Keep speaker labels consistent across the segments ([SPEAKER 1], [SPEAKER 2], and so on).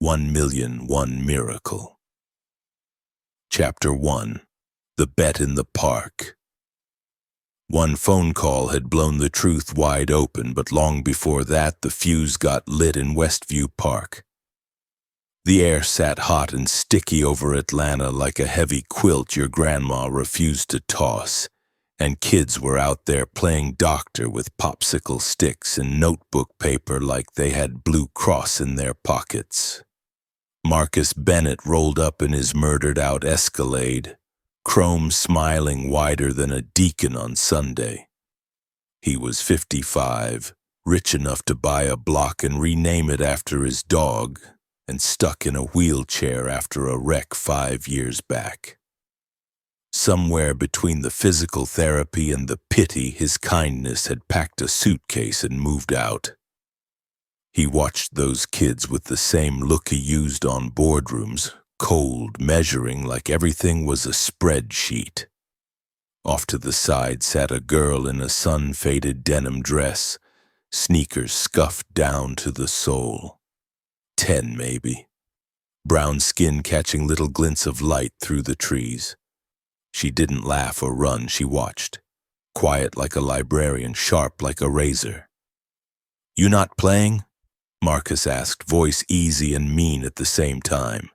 [SPEAKER 1] 1,000,001 Miracle. Chapter 1. The Bet in the Park. One phone call had blown the truth wide open, but long before that the fuse got lit in Westview Park. The air sat hot and sticky over Atlanta like a heavy quilt your grandma refused to toss, and kids were out there playing doctor with popsicle sticks and notebook paper like they had Blue Cross in their pockets. Marcus Bennett rolled up in his murdered-out Escalade, chrome smiling wider than a deacon on Sunday. He was 55, rich enough to buy a block and rename it after his dog, and stuck in a wheelchair after a wreck 5 years back. Somewhere between the physical therapy and the pity, his kindness had packed a suitcase and moved out. He watched those kids with the same look he used on boardrooms, cold, measuring like everything was a spreadsheet. Off to the side sat a girl in a sun-faded denim dress, sneakers scuffed down to the sole. 10 maybe. Brown skin catching little glints of light through the trees. She didn't laugh or run, she watched. Quiet like a librarian, sharp like a razor. "You not playing?" Marcus asked, voice easy and mean at the same time.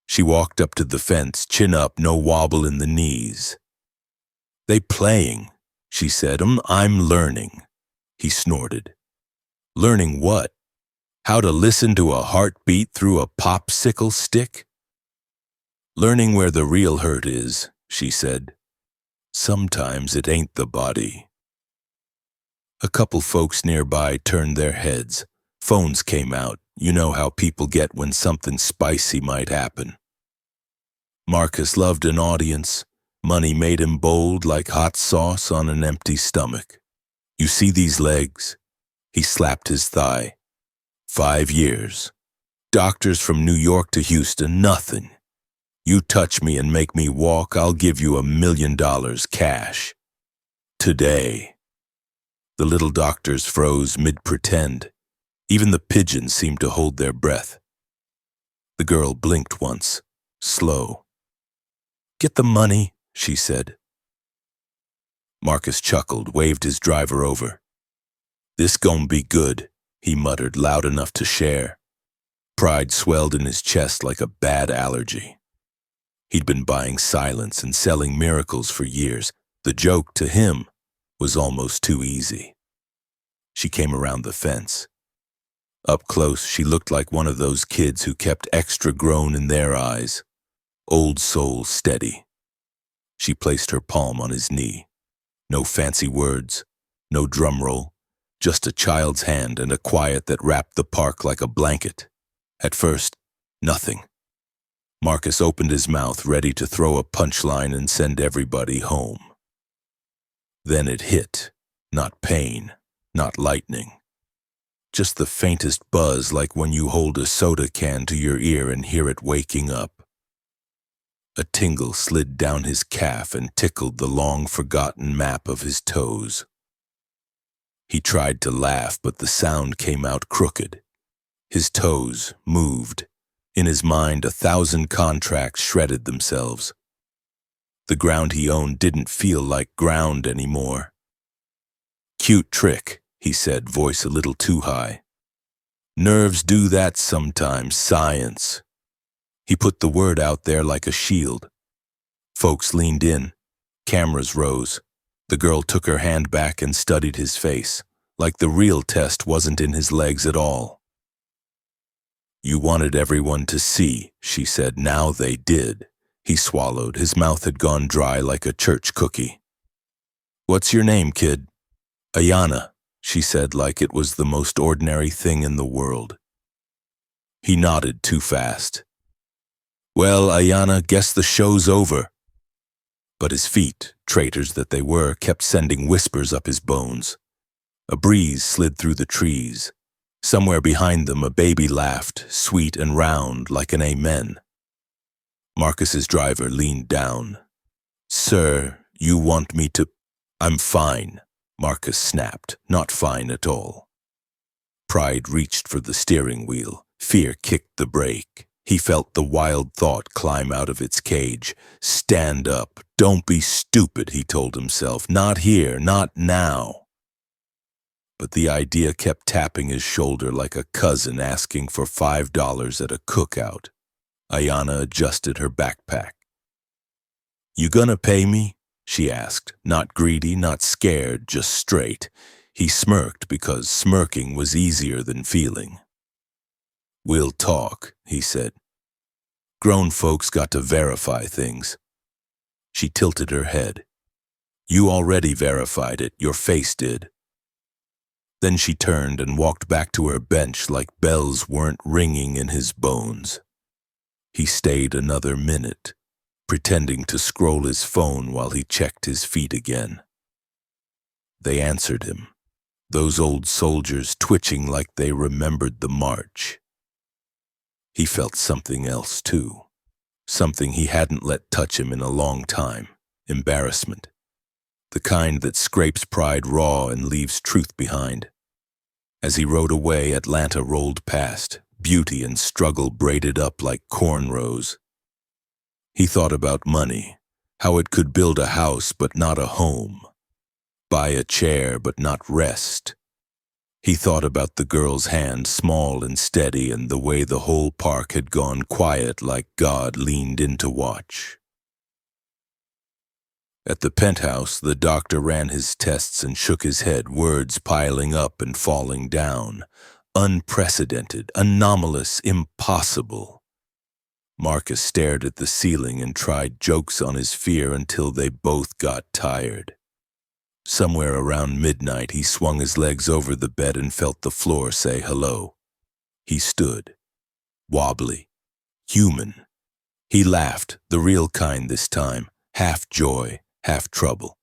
[SPEAKER 1] She walked up to the fence, chin up, no wobble in the knees. "They playing," she said. I'm learning." He snorted. "Learning what? How to listen to a heartbeat through a popsicle stick?" "Learning where the real hurt is," she said. "Sometimes it ain't the body." A couple folks nearby turned their heads. Phones came out. You know how people get when something spicy might happen. Marcus loved an audience. Money made him bold like hot sauce on an empty stomach. "You see these legs?" He slapped his thigh. 5 years. Doctors from New York to Houston, nothing. You touch me and make me walk, I'll give you $1 million cash. Today. The little doctors froze mid-pretend. Even the pigeons seemed to hold their breath. The girl blinked once, slow. "Get the money," she said. Marcus chuckled, waved his driver over. "This gon' be good," he muttered, loud enough to share. Pride swelled in his chest like a bad allergy. He'd been buying silence and selling miracles for years. The joke, to him, was almost too easy. She came around the fence. Up close, she looked like one of those kids who kept extra grown in their eyes. Old soul steady. She placed her palm on his knee. No fancy words, no drum roll, just a child's hand and a quiet that wrapped the park like a blanket. At first, nothing. Marcus opened his mouth, ready to throw a punchline and send everybody home. Then it hit. Not pain, not lightning. Just the faintest buzz, like when you hold a soda can to your ear and hear it waking up. A tingle slid down his calf and tickled the long-forgotten map of his toes. He tried to laugh, but the sound came out crooked. His toes moved. In his mind, 1,000 contracts shredded themselves. The ground he owned didn't feel like ground anymore. "Cute trick," he said, voice a little too high. "Nerves do that sometimes, science." He put the word out there like a shield. Folks leaned in. Cameras rose. The girl took her hand back and studied his face, like the real test wasn't in his legs at all. "You wanted everyone to see," she said. "Now they did." He swallowed. His mouth had gone dry like a church cookie. "What's your name, kid?" "Ayana," she said like it was the most ordinary thing in the world. He nodded too fast. "Well, Ayana, guess the show's over." But his feet, traitors that they were, kept sending whispers up his bones. A breeze slid through the trees. Somewhere behind them a baby laughed, sweet and round like an amen. Marcus's driver leaned down. "Sir, you want me to—" "I'm fine," Marcus snapped, not fine at all. Pride reached for the steering wheel. Fear kicked the brake. He felt the wild thought climb out of its cage. Stand up. Don't be stupid, he told himself. Not here, not now. But the idea kept tapping his shoulder like a cousin asking for $5 at a cookout. Ayanna adjusted her backpack. You gonna pay me? She asked, not greedy, not scared, just straight. He smirked because smirking was easier than feeling. We'll talk, he said. Grown folks got to verify things. She tilted her head. You already verified it, your face did. Then she turned and walked back to her bench like bells weren't ringing in his bones. He stayed another minute, pretending to scroll his phone while he checked his feet again. They answered him, those old soldiers twitching like they remembered the march. He felt something else, too. Something he hadn't let touch him in a long time. Embarrassment. The kind that scrapes pride raw and leaves truth behind. As he rode away, Atlanta rolled past, beauty and struggle braided up like cornrows. He thought about money, how it could build a house but not a home, buy a chair but not rest. He thought about the girl's hand, small and steady, and the way the whole park had gone quiet like God leaned in to watch. At the penthouse, the doctor ran his tests and shook his head, words piling up and falling down. Unprecedented, anomalous, impossible. Marcus stared at the ceiling and tried jokes on his fear until they both got tired. Somewhere around midnight, he swung his legs over the bed and felt the floor say hello. He stood, wobbly, human. He laughed, the real kind this time, half joy, half trouble.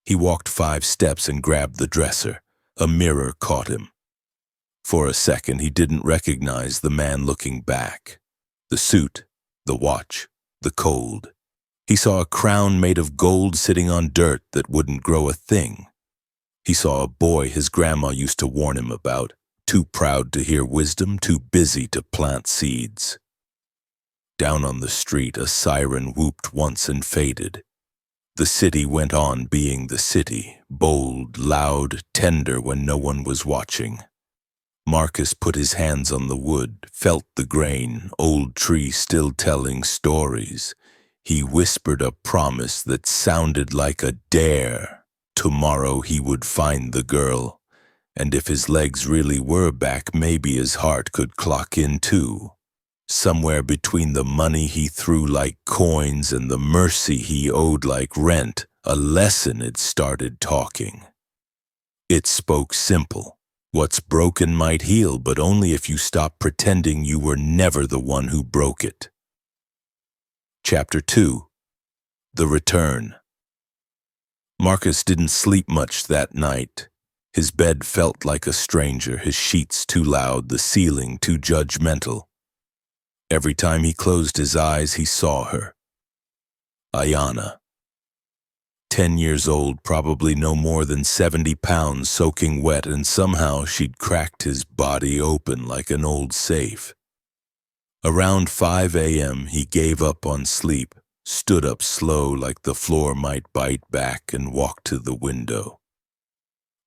[SPEAKER 1] He walked 5 steps and grabbed the dresser. A mirror caught him. For a second, he didn't recognize the man looking back. The suit, the watch, the cold. He saw a crown made of gold sitting on dirt that wouldn't grow a thing. He saw a boy his grandma used to warn him about, too proud to hear wisdom, too busy to plant seeds. Down on the street, a siren whooped once and faded. The city went on being the city, bold, loud, tender when no one was watching. Marcus put his hands on the wood, felt the grain, old tree still telling stories. He whispered a promise that sounded like a dare. Tomorrow he would find the girl, and if his legs really were back, maybe his heart could clock in too. Somewhere between the money he threw like coins and the mercy he owed like rent, a lesson had started talking. It spoke simple. What's broken might heal, but only if you stop pretending you were never the one who broke it. Chapter 2. The Return. Marcus didn't sleep much that night. His bed felt like a stranger, his sheets too loud, the ceiling too judgmental. Every time he closed his eyes, he saw her. Ayanna. 10 years old, probably no more than 70 pounds, soaking wet, and somehow she'd cracked his body open like an old safe. Around 5 a.m., he gave up on sleep, stood up slow like the floor might bite back, and walked to the window.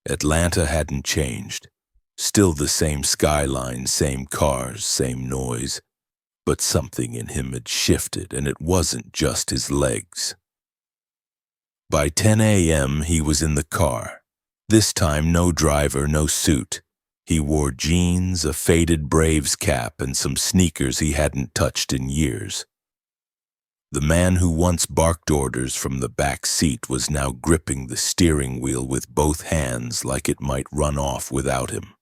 [SPEAKER 1] Atlanta hadn't changed. Still the same skyline, same cars, same noise. But something in him had shifted, and it wasn't just his legs. By 10 a.m., he was in the car. This time, no driver, no suit. He wore jeans, a faded Braves cap, and some sneakers he hadn't touched in years. The man who once barked orders from the back seat was now gripping the steering wheel with both hands like it might run off without him.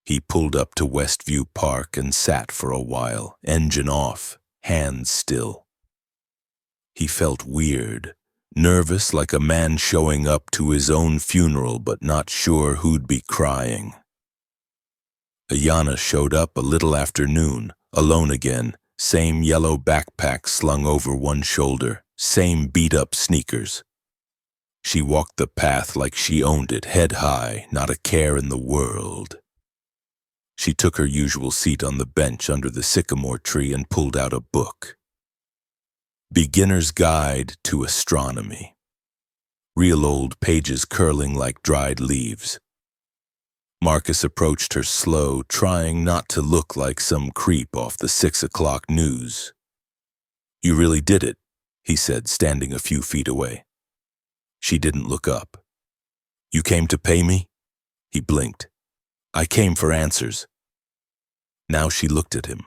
[SPEAKER 1] He pulled up to Westview Park and sat for a while, engine off, hands still. He felt weird, nervous like a man showing up to his own funeral but not sure who'd be crying. Ayanna showed up a little after noon, alone again, same yellow backpack slung over one shoulder, same beat-up sneakers. She walked the path like she owned it, head high, not a care in the world. She took her usual seat on the bench under the sycamore tree and pulled out a book. Beginner's Guide to Astronomy. Real old pages curling like dried leaves. Marcus approached her slow, trying not to look like some creep off the 6 o'clock news. "You really did it," he said, standing a few feet away. She didn't look up. "You came to pay me?" He blinked. "I came for answers." Now she looked at him,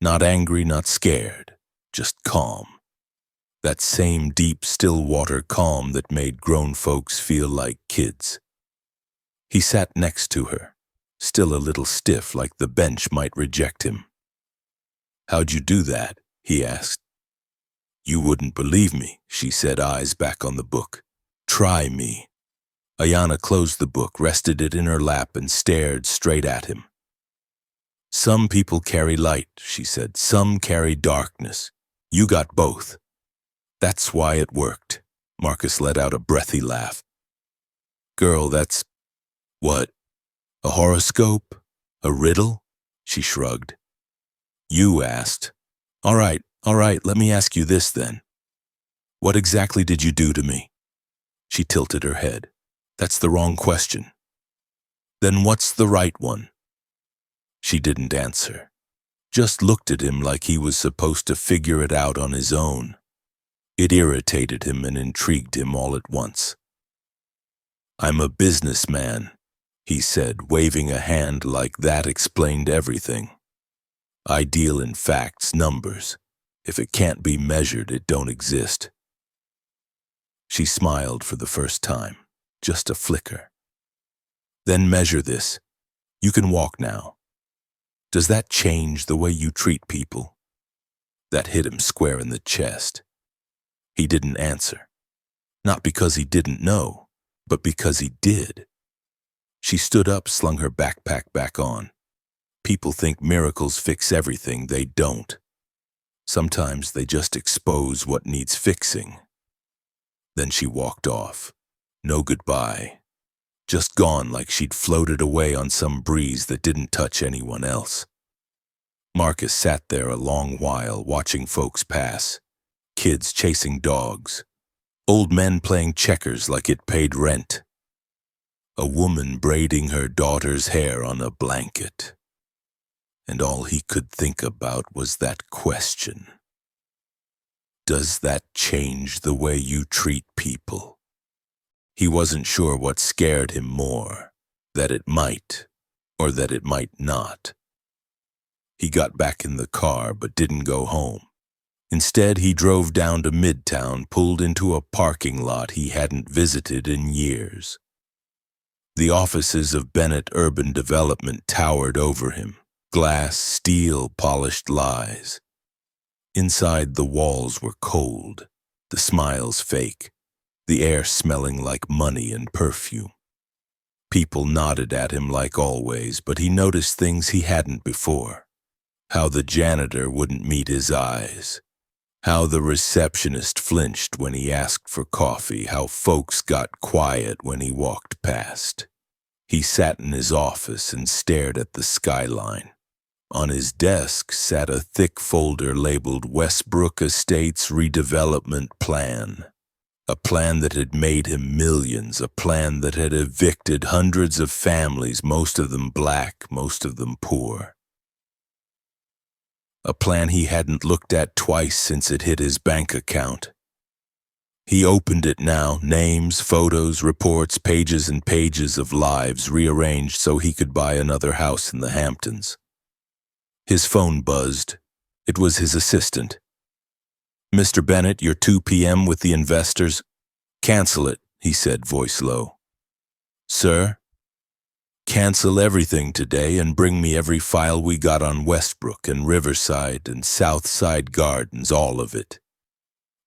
[SPEAKER 1] not angry, not scared, just calm. That same deep, still water calm that made grown folks feel like kids. He sat next to her, still a little stiff, like the bench might reject him. "How'd you do that?" he asked. "You wouldn't believe me," she said, eyes back on the book. "Try me." Ayana closed the book, rested it in her lap, and stared straight at him. "Some people carry light," she said. "Some carry darkness. You got both. That's why it worked." Marcus let out a breathy laugh. "Girl, that's... what? A horoscope? A riddle?" She shrugged. "You asked. All right, let me ask you this then. What exactly did you do to me?" She tilted her head. "That's the wrong question." "Then what's the right one?" She didn't answer, just looked at him like he was supposed to figure it out on his own. It irritated him and intrigued him all at once. "I'm a businessman," he said, waving a hand like that explained everything. "I deal in facts, numbers. If it can't be measured, it don't exist." She smiled for the first time, just a flicker. "Then measure this. You can walk now. Does that change the way you treat people?" That hit him square in the chest. He didn't answer. Not because he didn't know, but because he did. She stood up, slung her backpack back on. People think miracles fix everything. They don't. Sometimes they just expose what needs fixing. Then she walked off. No goodbye. Just gone, like she'd floated away on some breeze that didn't touch anyone else. Marcus sat there a long while, watching folks pass. Kids chasing dogs. Old men playing checkers like it paid rent. A woman braiding her daughter's hair on a blanket. And all he could think about was that question. Does that change the way you treat people? He wasn't sure what scared him more, that it might, or that it might not. He got back in the car but didn't go home. Instead, he drove down to Midtown, pulled into a parking lot he hadn't visited in years. The offices of Bennett Urban Development towered over him, glass, steel, polished lies. Inside, the walls were cold, the smiles fake, the air smelling like money and perfume. People nodded at him like always, but he noticed things he hadn't before. How the janitor wouldn't meet his eyes. How the receptionist flinched when he asked for coffee. How folks got quiet when he walked past. He sat in his office and stared at the skyline. On his desk sat a thick folder labeled Westbrook Estates Redevelopment Plan. A plan that had made him millions, a plan that had evicted hundreds of families, most of them black, most of them poor. A plan he hadn't looked at twice since it hit his bank account. He opened it now, names, photos, reports, pages and pages of lives rearranged so he could buy another house in the Hamptons. His phone buzzed. It was his assistant. "Mr. Bennett, your 2 p.m. with the investors." "Cancel it," he said, voice low. "Sir?" "Cancel everything today and bring me every file we got on Westbrook and Riverside and Southside Gardens, all of it."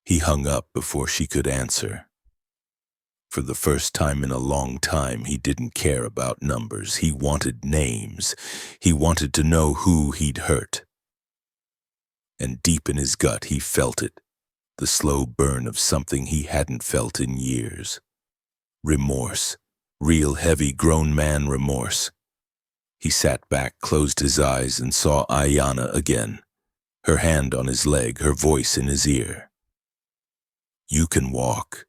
[SPEAKER 1] He hung up before she could answer. For the first time in a long time, he didn't care about numbers. He wanted names. He wanted to know who he'd hurt. And deep in his gut, he felt it, the slow burn of something he hadn't felt in years. Remorse, real heavy grown man remorse. He sat back, closed his eyes, and saw Ayanna again, her hand on his leg, her voice in his ear. "You can walk.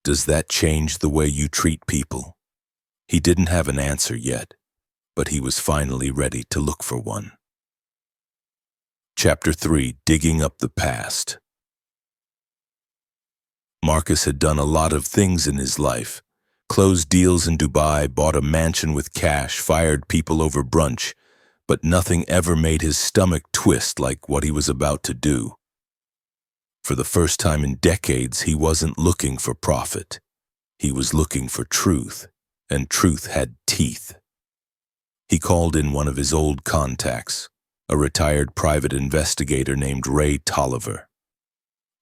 [SPEAKER 1] Does that change the way you treat people?" He didn't have an answer yet, but he was finally ready to look for one. Chapter 3: Digging Up the Past. Marcus had done a lot of things in his life. Closed deals in Dubai, bought a mansion with cash, fired people over brunch, but nothing ever made his stomach twist like what he was about to do. For the first time in decades, he wasn't looking for profit. He was looking for truth, and truth had teeth. He called in one of his old contacts, a retired private investigator named Ray Tolliver.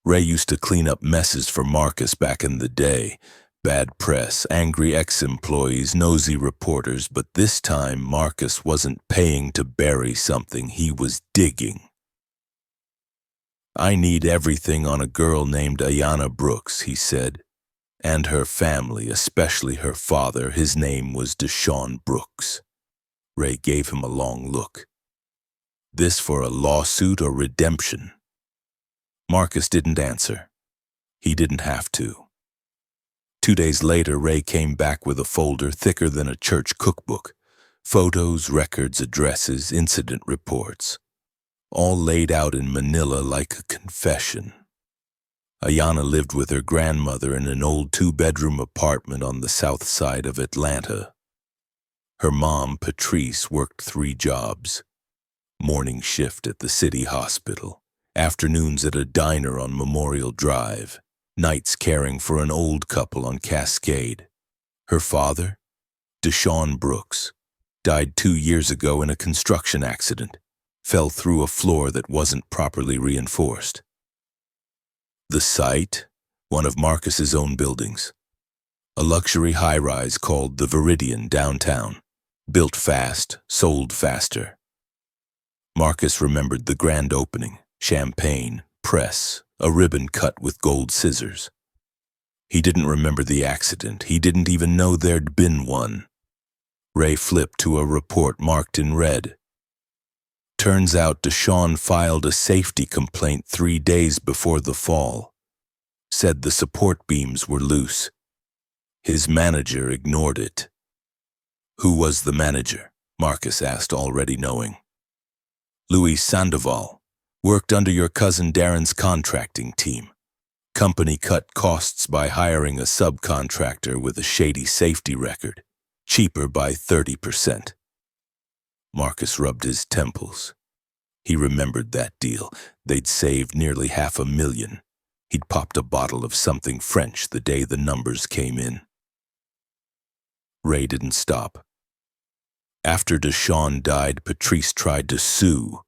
[SPEAKER 1] Ray used to clean up messes for Marcus back in the day. Bad press, angry ex-employees, nosy reporters, but this time Marcus wasn't paying to bury something, he was digging. "I need everything on a girl named Ayanna Brooks," he said, "and her family, especially her father. His name was Deshaun Brooks." Ray gave him a long look. "This for a lawsuit or redemption?" Marcus didn't answer. He didn't have to. 2 days later, Ray came back with a folder thicker than a church cookbook. Photos, records, addresses, incident reports. All laid out in Manila like a confession. Ayanna lived with her grandmother in an old 2-bedroom apartment on the south side of Atlanta. Her mom, Patrice, worked 3 jobs. Morning shift at the city hospital, afternoons at a diner on Memorial Drive, nights caring for an old couple on Cascade. Her father, Deshaun Brooks, died 2 years ago in a construction accident, fell through a floor that wasn't properly reinforced. The site, one of Marcus's own buildings, a luxury high-rise called the Viridian downtown, built fast, sold faster. Marcus remembered the grand opening, champagne, press, a ribbon cut with gold scissors. He didn't remember the accident. He didn't even know there'd been one. Ray flipped to a report marked in red. Turns out Deshaun filed a safety complaint 3 days before the fall. Said the support beams were loose. His manager ignored it. Who was the manager? Marcus asked, already knowing. Luis Sandoval. Worked under your cousin Darren's contracting team. Company cut costs by hiring a subcontractor with a shady safety record. Cheaper by 30%. Marcus rubbed his temples. He remembered that deal. They'd saved nearly $500,000. He'd popped a bottle of something French the day the numbers came in. Ray didn't stop. After Deshaun died, Patrice tried to sue.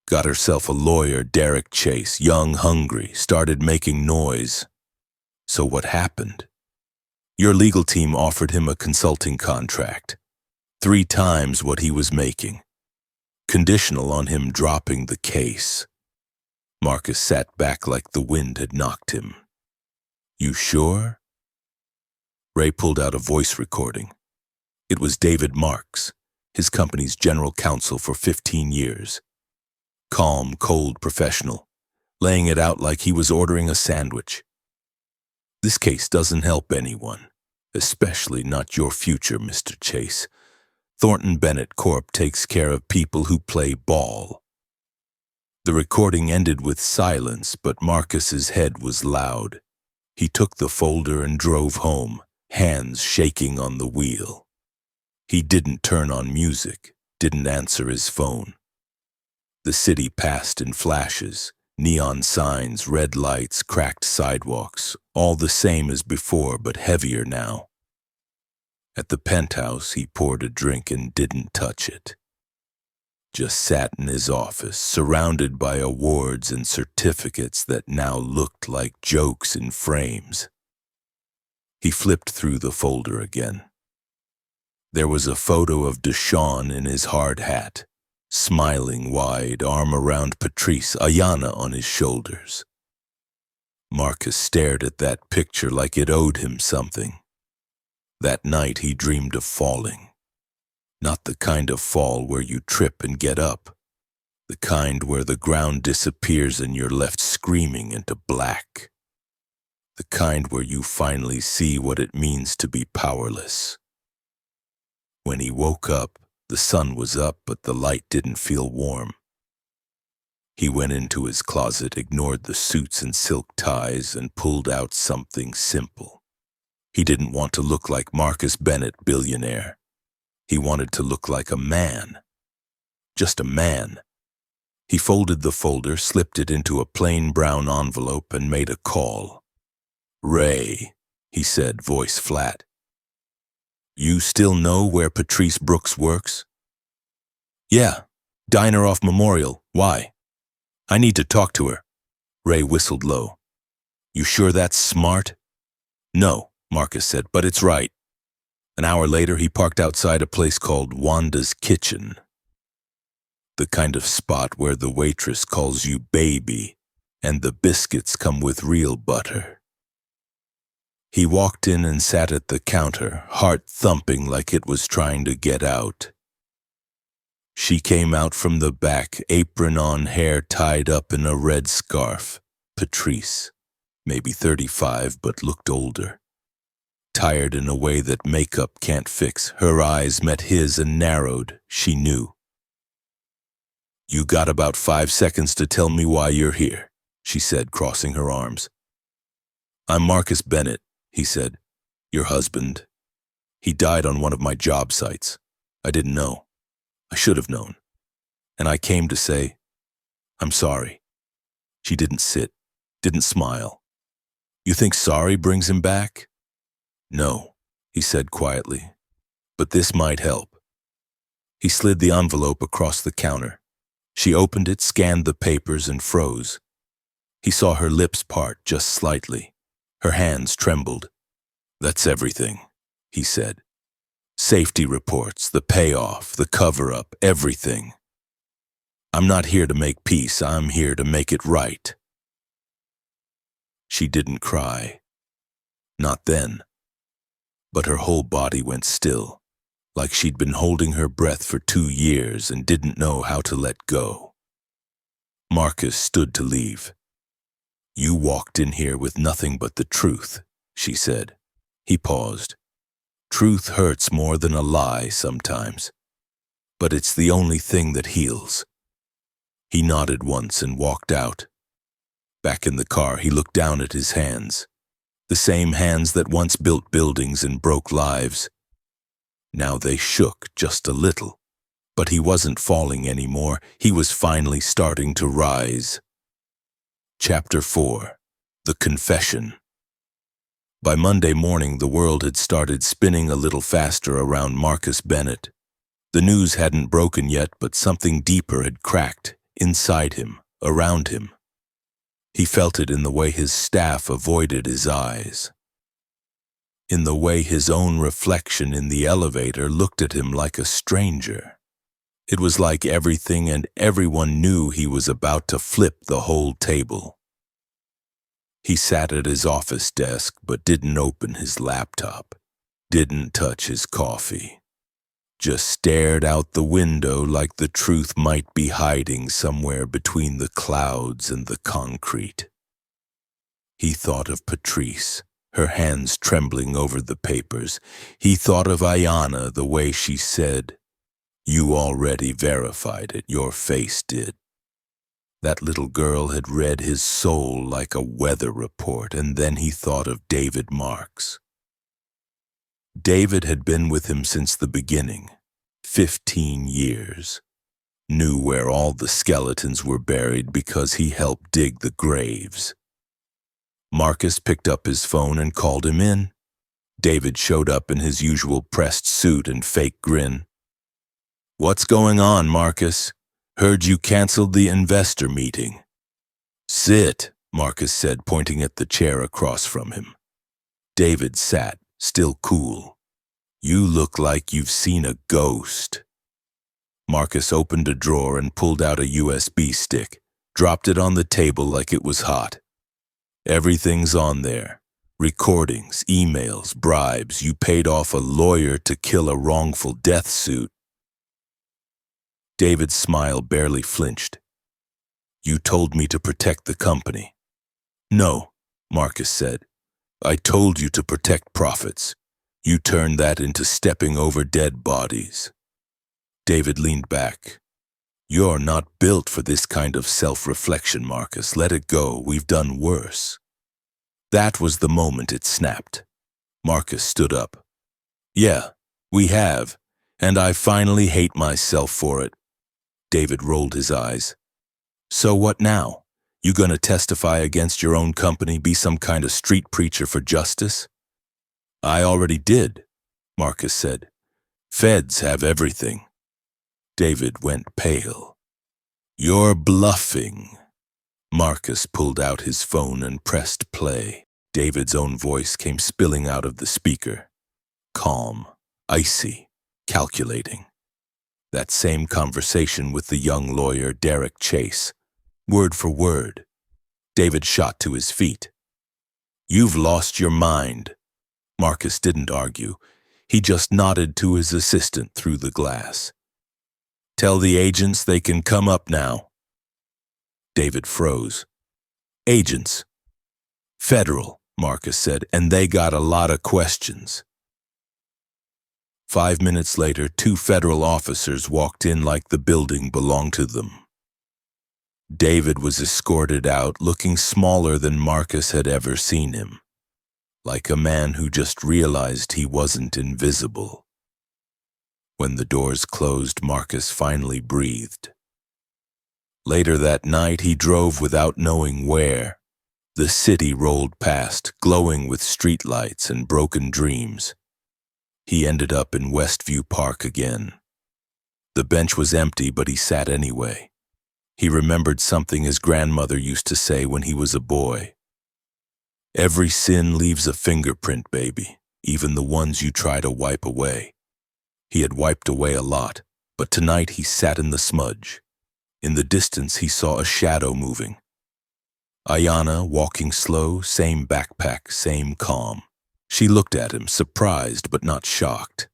[SPEAKER 1] Got herself a lawyer, Derek Chase, young, hungry, started making noise. So what happened? Your legal team offered him a consulting contract. 3 times what he was making. Conditional on him dropping the case. Marcus sat back like the wind had knocked him. You sure? Ray pulled out a voice recording. It was David Marks, his company's general counsel for 15 years. Calm, cold professional, laying it out like he was ordering a sandwich. This case doesn't help anyone, especially not your future, Mr. Chase. Thornton Bennett Corp takes care of people who play ball. The recording ended with silence, but Marcus's head was loud. He took the folder and drove home, hands shaking on the wheel. He didn't turn on music, didn't answer his phone. The city passed in flashes, neon signs, red lights, cracked sidewalks, all the same as before but heavier now. At the penthouse, he poured a drink and didn't touch it. Just sat in his office, surrounded by awards and certificates that now looked like jokes in frames. He flipped through the folder again. There was a photo of Deshaun in his hard hat, smiling wide, arm around Patrice, Ayanna on his shoulders. Marcus stared at that picture like it owed him something. That night he dreamed of falling. Not the kind of fall where you trip and get up. The kind where the ground disappears and you're left screaming into black. The kind where you finally see what it means to be powerless. When he woke up, the sun was up, but the light didn't feel warm. He went into his closet, ignored the suits and silk ties, and pulled out something simple. He didn't want to look like Marcus Bennett, billionaire. He wanted to look like a man. Just a man. He folded the folder, slipped it into a plain brown envelope, and made a call. "Ray," he said, voice flat. "You still know where Patrice Brooks works?" "Yeah, diner off Memorial. Why?" "I need to talk to her." Ray whistled low. "You sure that's smart?" "No," Marcus said, "but it's right." An hour later, he parked outside a place called Wanda's Kitchen. The kind of spot where the waitress calls you baby and the biscuits come with real butter. He walked in and sat at the counter, heart thumping like it was trying to get out. She came out from the back, apron on, hair tied up in a red scarf. Patrice, maybe 35, but looked older. Tired in a way that makeup can't fix. Her eyes met his and narrowed. She knew. "You got about 5 seconds to tell me why you're here," she said, crossing her arms. "I'm Marcus Bennett," he said. "Your husband. He died on one of my job sites. I didn't know. I should have known. And I came to say, I'm sorry." She didn't sit, didn't smile. "You think sorry brings him back?" "No," he said quietly. "But this might help." He slid the envelope across the counter. She opened it, scanned the papers, and froze. He saw her lips part just slightly. Her hands trembled. "That's everything," he said. "Safety reports, the payoff, the cover-up, everything. I'm not here to make peace, I'm here to make it right." She didn't cry. Not then. But her whole body went still, like she'd been holding her breath for 2 years and didn't know how to let go. Marcus stood to leave. "You walked in here with nothing but the truth," she said. He paused. "Truth hurts more than a lie sometimes, but it's the only thing that heals." He nodded once and walked out. Back in the car, he looked down at his hands. The same hands that once built buildings and broke lives. Now they shook just a little, but he wasn't falling anymore. He was finally starting to rise. Chapter 4. The Confession. By Monday morning, the world had started spinning a little faster around Marcus Bennett. The news hadn't broken yet, but something deeper had cracked, inside him, around him. He felt it in the way his staff avoided his eyes. In the way his own reflection in the elevator looked at him like a stranger. It was like everything and everyone knew he was about to flip the whole table. He sat at his office desk but didn't open his laptop, didn't touch his coffee. Just stared out the window like the truth might be hiding somewhere between the clouds and the concrete. He thought of Patrice, her hands trembling over the papers. He thought of Ayanna, the way she said, "You already verified it, your face did." That little girl had read his soul like a weather report, and then he thought of David Marks. David had been with him since the beginning, 15 years. Knew where all the skeletons were buried because he helped dig the graves. Marcus picked up his phone and called him in. David showed up in his usual pressed suit and fake grin. "What's going on, Marcus? Heard you canceled the investor meeting." "Sit," Marcus said, pointing at the chair across from him. David sat, still cool. "You look like you've seen a ghost." Marcus opened a drawer and pulled out a USB stick, dropped it on the table like it was hot. "Everything's on there. Recordings, emails, bribes. You paid off a lawyer to kill a wrongful death suit. David's smile barely flinched. You told me to protect the company. No, Marcus said. I told you to protect profits. You turned that into stepping over dead bodies. David leaned back. You're not built for this kind of self-reflection, Marcus. Let it go. We've done worse. That was the moment it snapped. Marcus stood up. Yeah, we have, and I finally hate myself for it. David rolled his eyes. So what now? You gonna testify against your own company, be some kind of street preacher for justice? I already did, Marcus said. Feds have everything. David went pale. You're bluffing. Marcus pulled out his phone and pressed play. David's own voice came spilling out of the speaker. Calm, icy, calculating. That same conversation with the young lawyer Derek Chase. Word for word. David shot to his feet. You've lost your mind. Marcus didn't argue. He just nodded to his assistant through the glass. Tell the agents they can come up now. David froze. Agents. Federal, Marcus said, and they got a lot of questions. 5 minutes later, 2 federal officers walked in like the building belonged to them. David was escorted out, looking smaller than Marcus had ever seen him, like a man who just realized he wasn't invisible. When the doors closed, Marcus finally breathed. Later that night, he drove without knowing where. The city rolled past, glowing with streetlights and broken dreams. He ended up in Westview Park again. The bench was empty, but he sat anyway. He remembered something his grandmother used to say when he was a boy. Every sin leaves a fingerprint, baby, even the ones you try to wipe away. He had wiped away a lot, but tonight he sat in the smudge. In the distance, he saw a shadow moving. Ayanna, walking slow, same backpack, same calm. She looked at him, surprised but not shocked.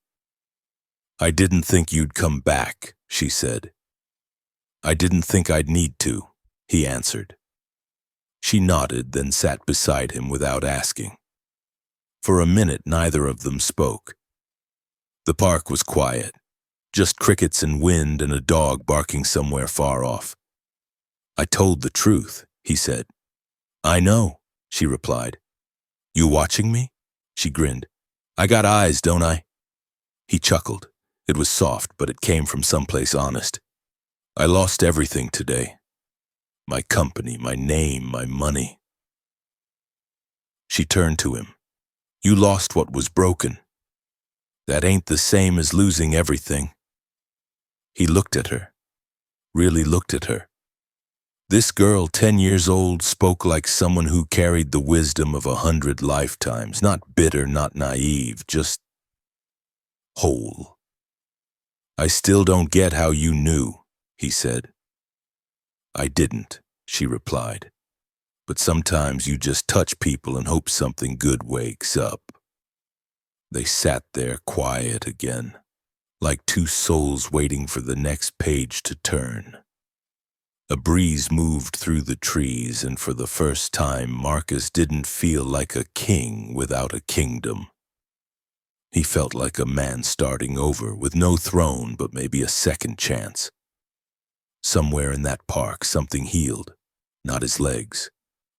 [SPEAKER 1] I didn't think you'd come back, she said. I didn't think I'd need to, he answered. She nodded, then sat beside him without asking. For a minute, neither of them spoke. The park was quiet, just crickets and wind and a dog barking somewhere far off. I told the truth, he said. I know, she replied. You watching me? She grinned. I got eyes, don't I? He chuckled. It was soft, but it came from someplace honest. I lost everything today. My company, my name, my money. She turned to him. You lost what was broken. That ain't the same as losing everything. He looked at her, really looked at her. This girl, 10 years old, spoke like someone who carried the wisdom of 100 lifetimes, not bitter, not naive, just whole. I still don't get how you knew, he said. I didn't, she replied. But sometimes you just touch people and hope something good wakes up. They sat there quiet again, like 2 souls waiting for the next page to turn. A breeze moved through the trees, and for the first time, Marcus didn't feel like a king without a kingdom. He felt like a man starting over, with no throne but maybe a second chance. Somewhere in that park, something healed. Not his legs.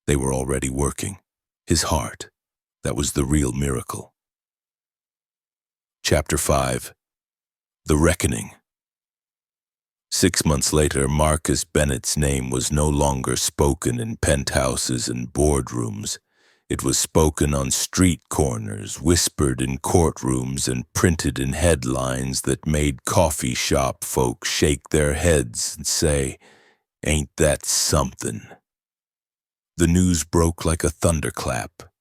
[SPEAKER 1] They were already working. His heart. That was the real miracle. Chapter 5. The Reckoning. 6 months later, Marcus Bennett's name was no longer spoken in penthouses and boardrooms. It was spoken on street corners, whispered in courtrooms, and printed in headlines that made coffee shop folk shake their heads and say, "Ain't that something?" The news broke like a thunderclap.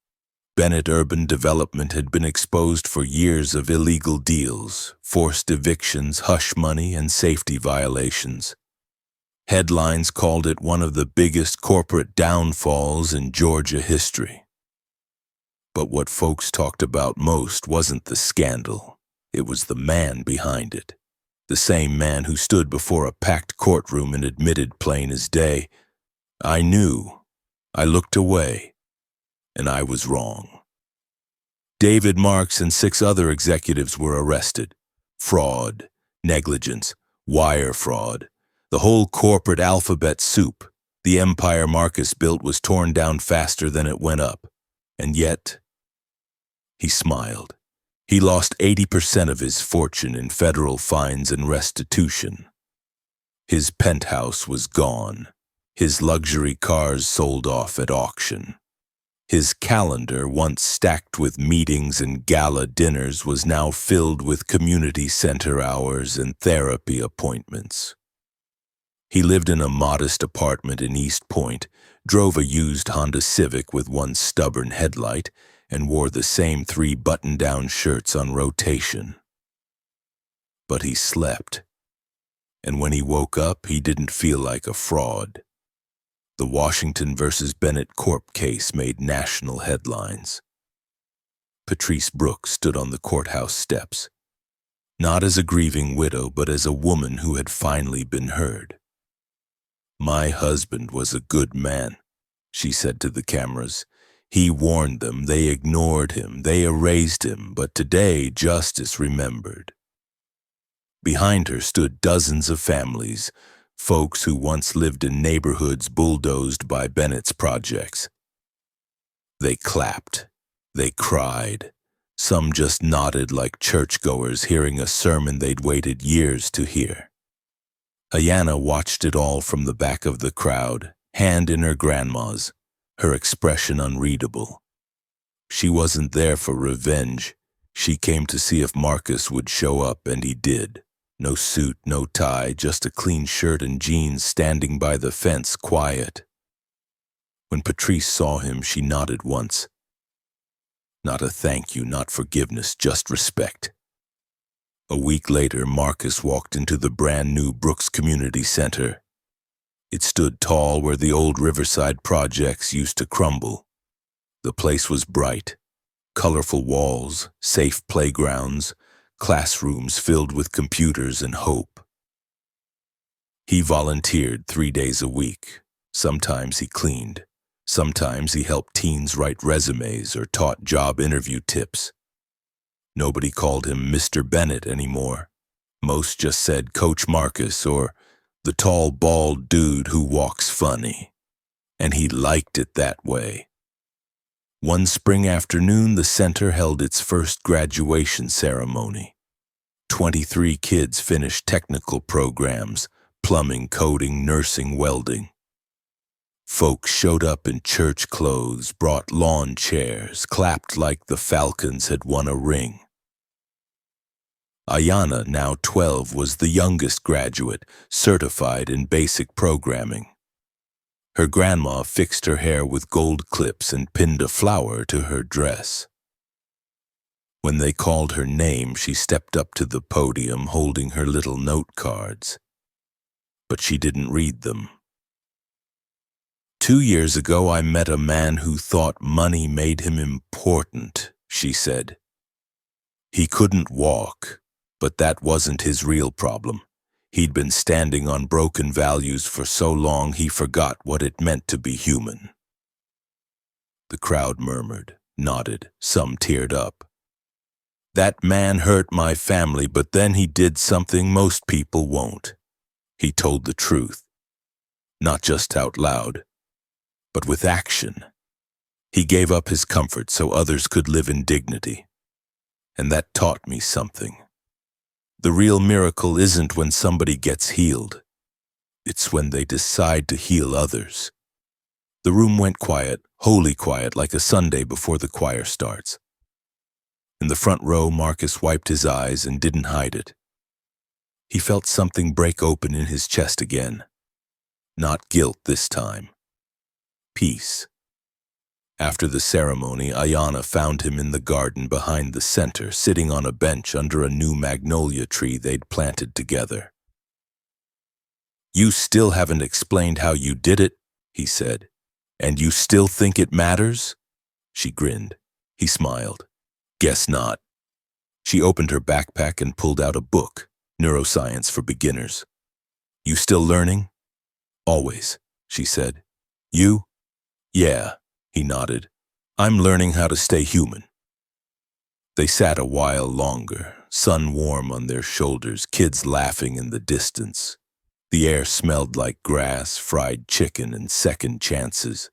[SPEAKER 1] Bennett Urban Development had been exposed for years of illegal deals, forced evictions, hush money, and safety violations. Headlines called it one of the biggest corporate downfalls in Georgia history. But what folks talked about most wasn't the scandal. It was the man behind it. The same man who stood before a packed courtroom and admitted plain as day, "I knew. I looked away. And I was wrong." David Marks and 6 other executives were arrested. Fraud, negligence, wire fraud. The whole corporate alphabet soup. The empire Marcus built was torn down faster than it went up. And yet, he smiled. He lost 80% of his fortune in federal fines and restitution. His penthouse was gone. His luxury cars sold off at auction. His calendar, once stacked with meetings and gala dinners, was now filled with community center hours and therapy appointments. He lived in a modest apartment in East Point, drove a used Honda Civic with one stubborn headlight, and wore the same 3 button-down shirts on rotation. But he slept, and when he woke up, he didn't feel like a fraud. The Washington versus Bennett Corp case made national headlines. Patrice Brooks stood on the courthouse steps, not as a grieving widow, but as a woman who had finally been heard. "My husband was a good man," she said to the cameras. "He warned them, they ignored him, they erased him, but today justice remembered." Behind her stood dozens of families, folks who once lived in neighborhoods bulldozed by Bennett's projects. They clapped. They cried. Some just nodded like churchgoers hearing a sermon they'd waited years to hear. Ayanna watched it all from the back of the crowd, hand in her grandma's, her expression unreadable. She wasn't there for revenge. She came to see if Marcus would show up, and he did. No suit, no tie, just a clean shirt and jeans, standing by the fence, quiet. When Patrice saw him, she nodded once. Not a thank you, not forgiveness, just respect. A week later, Marcus walked into the brand-new Brooks Community Center. It stood tall where the old Riverside projects used to crumble. The place was bright. Colorful walls, safe playgrounds, classrooms filled with computers and hope. He volunteered 3 days a week. Sometimes he cleaned. Sometimes he helped teens write resumes or taught job interview tips. Nobody called him Mr. Bennett anymore. Most just said Coach Marcus or the tall, bald dude who walks funny. And he liked it that way. One spring afternoon, the center held its first graduation ceremony. 23 kids finished technical programs, plumbing, coding, nursing, welding. Folks showed up in church clothes, brought lawn chairs, clapped like the Falcons had won a ring. Ayanna, now 12, was the youngest graduate, certified in basic programming. Her grandma fixed her hair with gold clips and pinned a flower to her dress. When they called her name, she stepped up to the podium holding her little note cards. But she didn't read them. 2 years ago, I met a man who thought money made him important, she said. He couldn't walk, but that wasn't his real problem. He'd been standing on broken values for so long he forgot what it meant to be human. The crowd murmured, nodded, some teared up. That man hurt my family, but then he did something most people won't. He told the truth, not just out loud, but with action. He gave up his comfort so others could live in dignity. And that taught me something. The real miracle isn't when somebody gets healed. It's when they decide to heal others. The room went quiet, wholly quiet, like a Sunday before the choir starts. In the front row, Marcus wiped his eyes and didn't hide it. He felt something break open in his chest again. Not guilt this time. Peace. After the ceremony, Ayanna found him in the garden behind the center, sitting on a bench under a new magnolia tree they'd planted together. You still haven't explained how you did it, he said. And you still think it matters? She grinned. He smiled. Guess not. She opened her backpack and pulled out a book. Neuroscience for beginners. You still learning? Always, she said. You? Yeah, he nodded. I'm learning how to stay human. They sat a while longer, sun warm on their shoulders, kids laughing in the distance. The air smelled like grass, fried chicken, and second chances.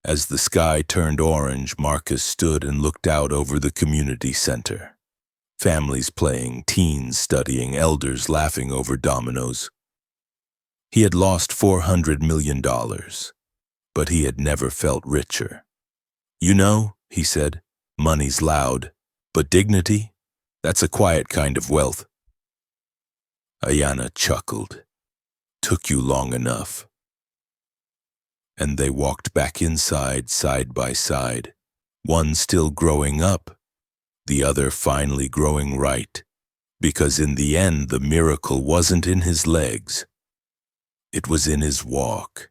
[SPEAKER 1] As the sky turned orange, Marcus stood and looked out over the community center. Families playing, teens studying, elders laughing over dominoes. He had lost $400 million, but he had never felt richer. You know, he said, money's loud, but dignity, that's a quiet kind of wealth. Ayanna chuckled. Took you long enough. And they walked back inside, side by side, one still growing up, the other finally growing right, because in the end the miracle wasn't in his legs. It was in his walk.